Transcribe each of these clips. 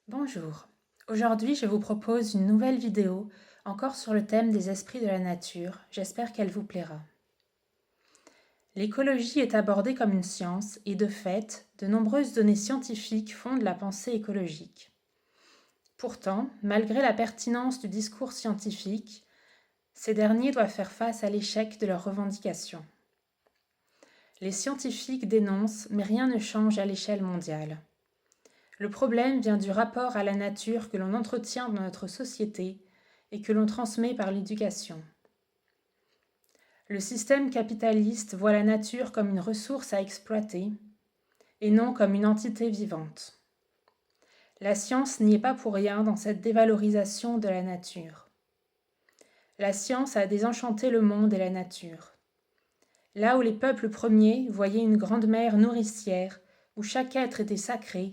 Bonjour, aujourd'hui je vous propose une nouvelle vidéo encore sur le thème des esprits de la nature, j'espère qu'elle vous plaira. L'écologie est abordée comme une science et de fait, de nombreuses données scientifiques fondent la pensée écologique. Pourtant, malgré la pertinence du discours scientifique, ces derniers doivent faire face à l'échec de leurs revendications. Les scientifiques dénoncent, mais rien ne change à l'échelle mondiale. Le problème vient du rapport à la nature que l'on entretient dans notre société et que l'on transmet par l'éducation. Le système capitaliste voit la nature comme une ressource à exploiter et non comme une entité vivante. La science n'y est pas pour rien dans cette dévalorisation de la nature. La science a désenchanté le monde et la nature. Là où les peuples premiers voyaient une grande mer nourricière où chaque être était sacré,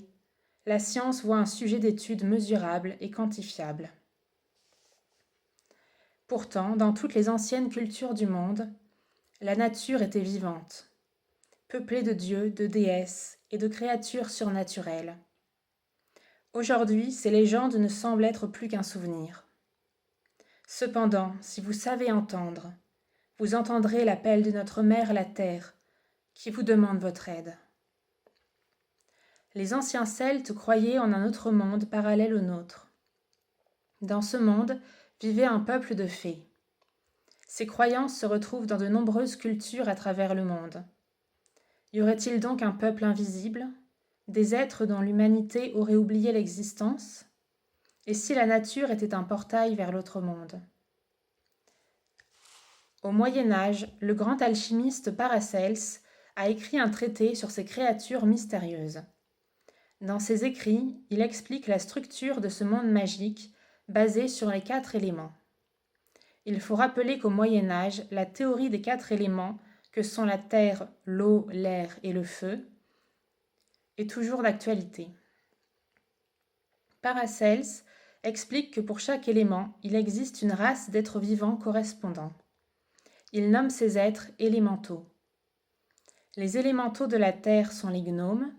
la science voit un sujet d'étude mesurable et quantifiable. Pourtant, dans toutes les anciennes cultures du monde, la nature était vivante, peuplée de dieux, de déesses et de créatures surnaturelles. Aujourd'hui, ces légendes ne semblent être plus qu'un souvenir. Cependant, si vous savez entendre, vous entendrez l'appel de notre mère la terre, qui vous demande votre aide. Les anciens Celtes croyaient en un autre monde parallèle au nôtre. Dans ce monde vivait un peuple de fées. Ces croyances se retrouvent dans de nombreuses cultures à travers le monde. Y aurait-il donc un peuple invisible, des êtres dont l'humanité aurait oublié l'existence? Et si la nature était un portail vers l'autre monde? Au Moyen Âge, le grand alchimiste Paracelse a écrit un traité sur ces créatures mystérieuses. Dans ses écrits, il explique la structure de ce monde magique basé sur les 4 éléments. Il faut rappeler qu'au Moyen Âge, la théorie des 4 éléments, que sont la terre, l'eau, l'air et le feu, est toujours d'actualité. Paracelse explique que pour chaque élément, il existe une race d'êtres vivants correspondants. Il nomme ces êtres élémentaux. Les élémentaux de la terre sont les gnomes,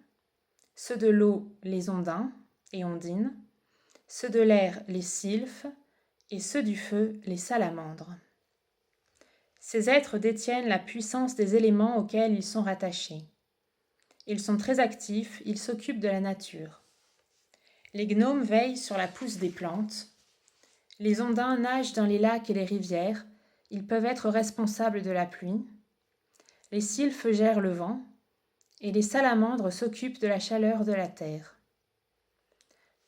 ceux de l'eau les ondins et ondines, ceux de l'air les sylphes et ceux du feu les salamandres. Ces êtres détiennent la puissance des éléments auxquels ils sont rattachés. Ils sont très actifs, ils s'occupent de la nature. Les gnomes veillent sur la pousse des plantes. Les ondins nagent dans les lacs et les rivières, ils peuvent être responsables de la pluie. Les sylphes gèrent le vent et les salamandres s'occupent de la chaleur de la terre.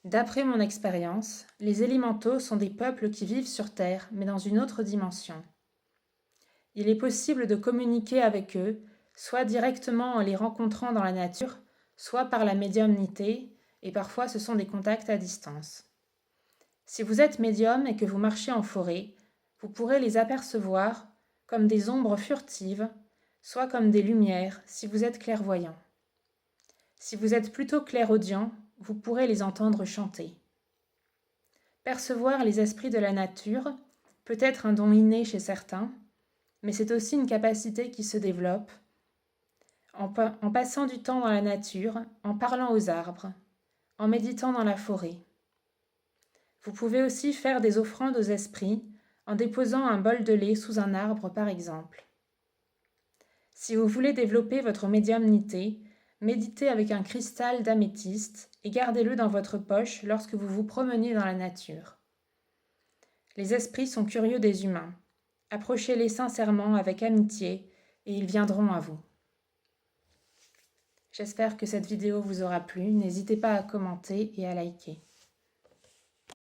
D'après mon expérience, les élémentaux sont des peuples qui vivent sur Terre, mais dans une autre dimension. Il est possible de communiquer avec eux, soit directement en les rencontrant dans la nature, soit par la médiumnité, et parfois ce sont des contacts à distance. Si vous êtes médium et que vous marchez en forêt, vous pourrez les apercevoir comme des ombres furtives, soit comme des lumières si vous êtes clairvoyant. Si vous êtes plutôt clairaudient, vous pourrez les entendre chanter. Percevoir les esprits de la nature peut être un don inné chez certains, mais c'est aussi une capacité qui se développe en passant du temps dans la nature, en parlant aux arbres, en méditant dans la forêt. Vous pouvez aussi faire des offrandes aux esprits en déposant un bol de lait sous un arbre par exemple. Si vous voulez développer votre médiumnité, méditez avec un cristal d'améthyste et gardez-le dans votre poche lorsque vous vous promenez dans la nature. Les esprits sont curieux des humains. Approchez-les sincèrement avec amitié et ils viendront à vous. J'espère que cette vidéo vous aura plu. N'hésitez pas à commenter et à liker.